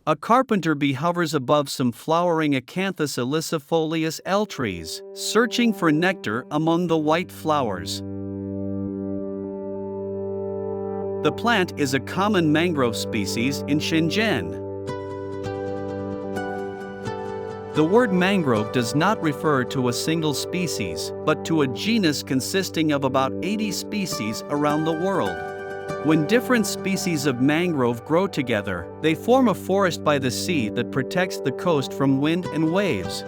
A carpenter bee hovers above some flowering Acanthus ilicifolius L trees, searching for nectar among the white flowers. The plant is a common mangrove species in Shenzhen. The word mangrove does not refer to a single species, but to a genus consisting of about 80 species around the world. When different species of mangrove grow together, they form a forest by the sea that protects the coast from wind and waves.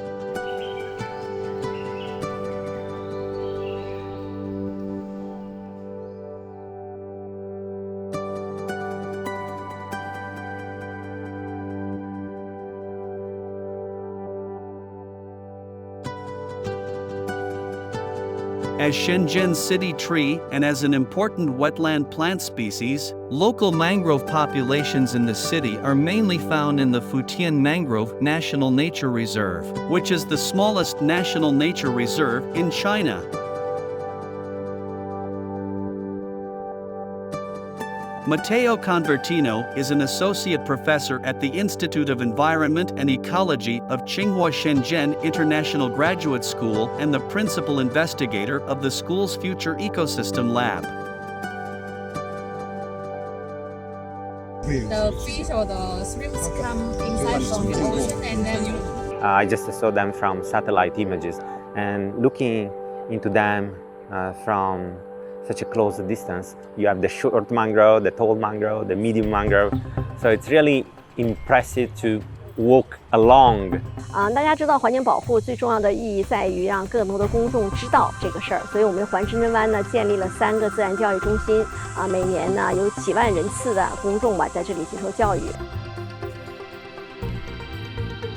As Shenzhen's city tree and as an important wetland plant species, local mangrove populations in the city are mainly found in the Futian Mangrove National Nature Reserve, which is the smallest national nature reserve in China. Matteo Convertino is an associate professor at the Institute of Environment and Ecology of Tsinghua Shenzhen International Graduate School and the principal investigator of the school's Future Ecosystem Lab. The fish or the shrimps come inside from the ocean and then I just saw them from satellite images, and looking into them from such a close distance. You have the short mangrove, the tall mangrove, the medium mangrove. So it's really impressive to walk along. 大家知道环境保护最重要的意义在于让更多的公众知道这个事儿，所以我们环深圳湾呢建立了3个自然教育中心，每年呢有几万人次的公众在这里接受教育。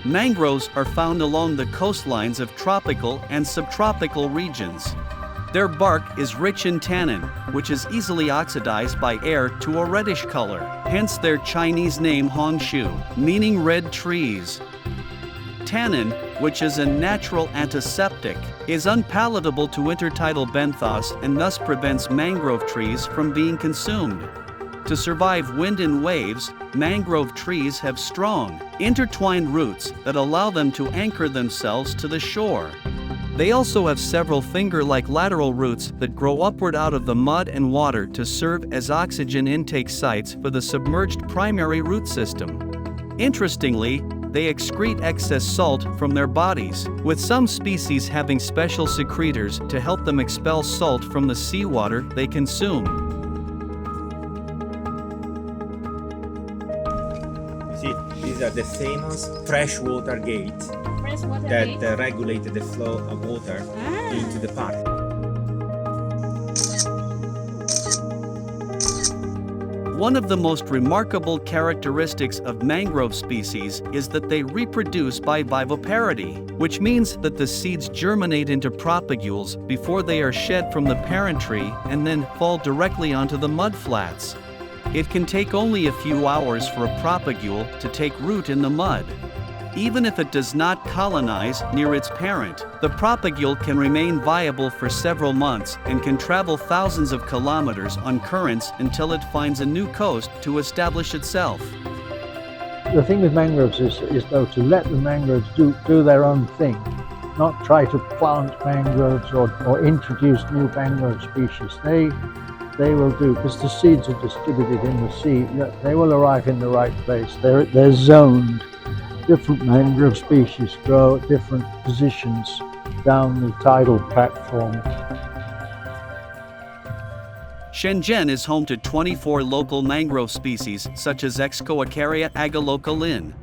Mangroves are found along the coastlines of tropical and subtropical regions. Their bark is rich in tannin, which is easily oxidized by air to a reddish color, hence their Chinese name Hongshu, meaning red trees. Tannin, which is a natural antiseptic, is unpalatable to intertidal benthos and thus prevents mangrove trees from being consumed. To survive wind and waves, mangrove trees have strong, intertwined roots that allow them to anchor themselves to the shore. They also have several finger-like lateral roots that grow upward out of the mud and water to serve as oxygen intake sites for the submerged primary root system. Interestingly, they excrete excess salt from their bodies, with some species having special secretors to help them expel salt from the seawater they consume. You see, these are the famous freshwater gates freshwater that regulate the flow of water into the park. One of the most remarkable characteristics of mangrove species is that they reproduce by viviparity, which means that the seeds germinate into propagules before they are shed from the parent tree and then fall directly onto the mudflats. It can take only a few hours for a propagule to take root in the mud. Even if it does not colonize near its parent, the propagule can remain viable for several months and can travel thousands of kilometers on currents until it finds a new coast to establish itself. The thing with mangroves is though to let the mangroves do their own thing, not try to plant mangroves or introduce new mangrove species. They will do, because the seeds are distributed in the sea, they will arrive in the right place. They're zoned. Different mangrove species grow at different positions down the tidal platform. Shenzhen is home to 24 local mangrove species such as Excoecaria agallocha Linn,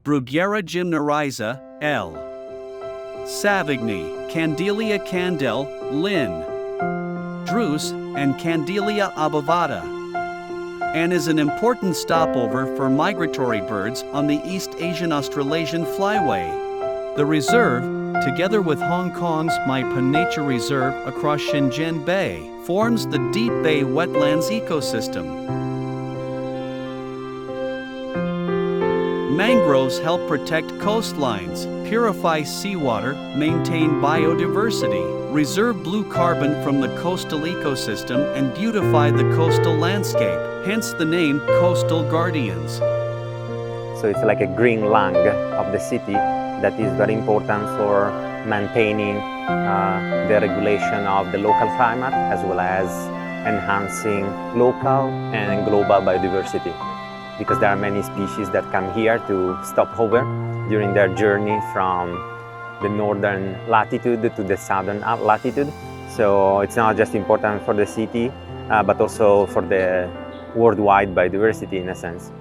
Bruguiera gymnorrhiza L, Savigny, Kandelia candel Linn, Druce, and Kandelia obovata, and is an important stopover for migratory birds on the East Asian-Australasian flyway. The reserve, together with Hong Kong's Maipan Nature Reserve across Shenzhen Bay, forms the Deep Bay Wetlands ecosystem. Mangroves help protect coastlines, purify seawater, maintain biodiversity, reserve blue carbon from the coastal ecosystem, and beautify the coastal landscape, hence the name Coastal Guardians. So So it's like a green lung of the city that is very important for maintaining the regulation of the local climate, as well as enhancing local and global biodiversity, because there are many species that come here to stop over during their journey from the northern latitude to the southern latitude. So it's not just important for the city, but also for the worldwide biodiversity in a sense.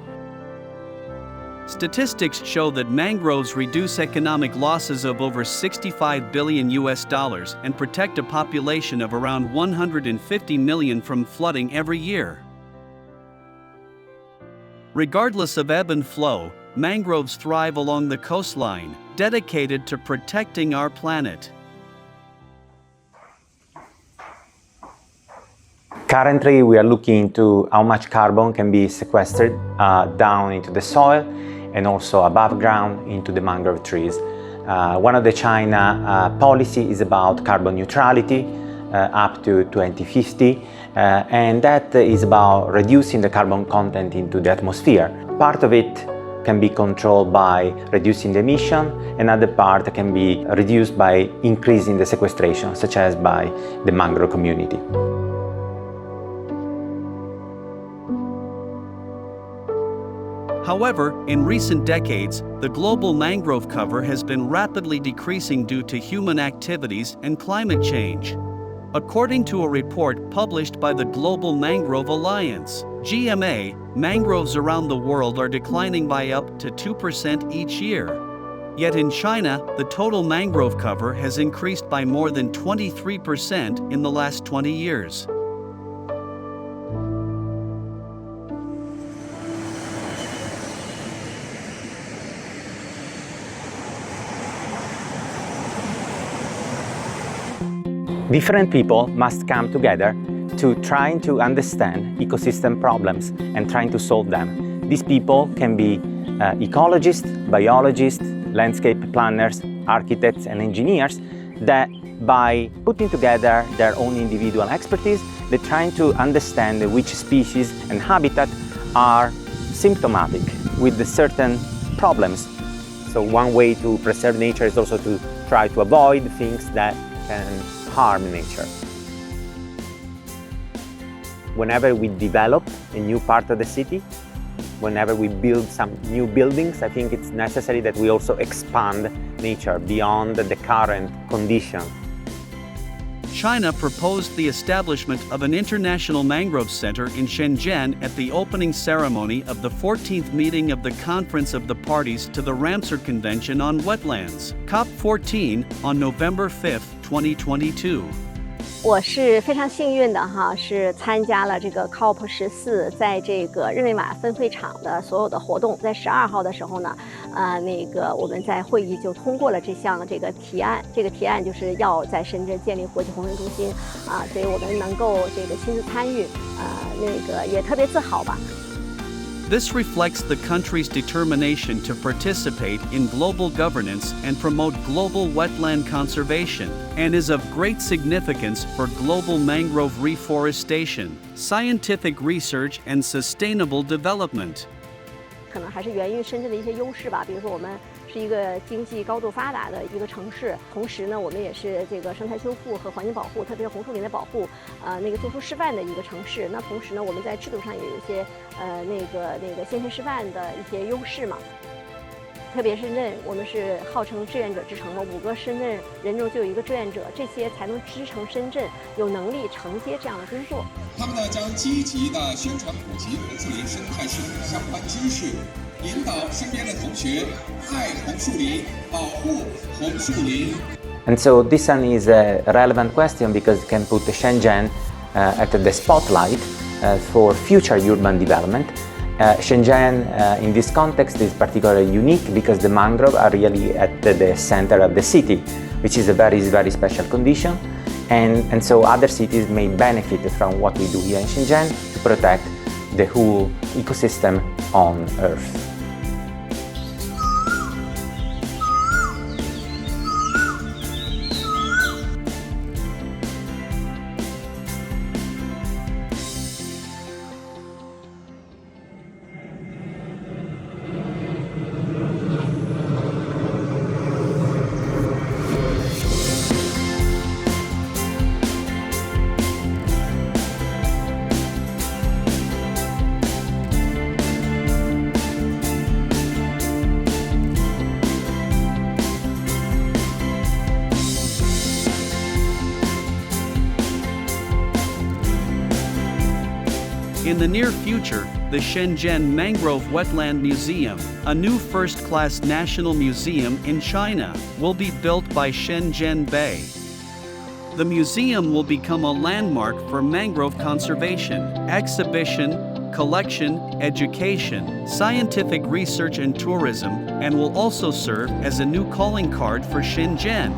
Statistics show that mangroves reduce economic losses of over $65 billion and protect a population of around 150 million from flooding every year. Regardless of ebb and flow, mangroves thrive along the coastline, dedicated to protecting our planet. Currently, we are looking into how much carbon can be sequestered down into the soil and also above ground into the mangrove trees. One of the China policy is about carbon neutrality up to 2050, and that is about reducing the carbon content into the atmosphere. Part of it can be controlled by reducing the emission, another part can be reduced by increasing the sequestration, such as by the mangrove community. However, in recent decades, the global mangrove cover has been rapidly decreasing due to human activities and climate change. According to a report published by the Global Mangrove Alliance, GMA, mangroves around the world are declining by up to 2% each year. Yet in China, the total mangrove cover has increased by more than 23% in the last 20 years. Different people must come together to trying to understand ecosystem problems and trying to solve them. These people can be ecologists, biologists, landscape planners, architects and engineers that by putting together their own individual expertise, they're trying to understand which species and habitat are symptomatic with certain problems. So one way to preserve nature is also to try to avoid things that can harm nature. Whenever we develop a new part of the city, whenever we build some new buildings, I think it's necessary that we also expand nature beyond the current condition. China proposed the establishment of an international mangrove center in Shenzhen at the opening ceremony of the 14th meeting of the Conference of the Parties to the Ramsar Convention on Wetlands, COP14, on November 5, 2022. 我是非常幸运的哈，是参加了这个 COP14，在这个日内瓦分会场的所有的活动。在12号的时候呢，我们在会议就通过了这项提案。这个提案就是要在深圳建立国际红人中心啊，所以我们能够亲自参与，也特别自豪吧。 This reflects the country's determination to participate in global governance and promote global wetland conservation, and is of great significance for global mangrove reforestation, scientific research, and sustainable development. 可能还是源于深圳的一些优势吧，比如说我们是一个经济高度发达的一个城市，同时呢，我们也是生态修复和环境保护，特别是红树林的保护，做出示范的一个城市。那同时呢，我们在制度上也有一些先行示范的一些优势嘛。特别深圳，我们是号称志愿者之城嘛，5个深圳人中就有1个志愿者，这些才能支撑深圳有能力承接这样的工作。他们呢将积极的宣传普及红树林生态系统相关知识，引导身边的同学爱红树林，保护红树林。And so this one is a relevant question because it can put Shenzhen at the spotlight for future urban development. Shenzhen in this context is particularly unique because the mangrove are really at the center of the city, which is a very, very special condition. And so other cities may benefit from what we do here in Shenzhen to protect the whole ecosystem on Earth. In the near future, the Shenzhen Mangrove Wetland Museum, a new first-class national museum in China, will be built by Shenzhen Bay. The museum will become a landmark for mangrove conservation, exhibition, collection, education, scientific research and tourism, and will also serve as a new calling card for Shenzhen.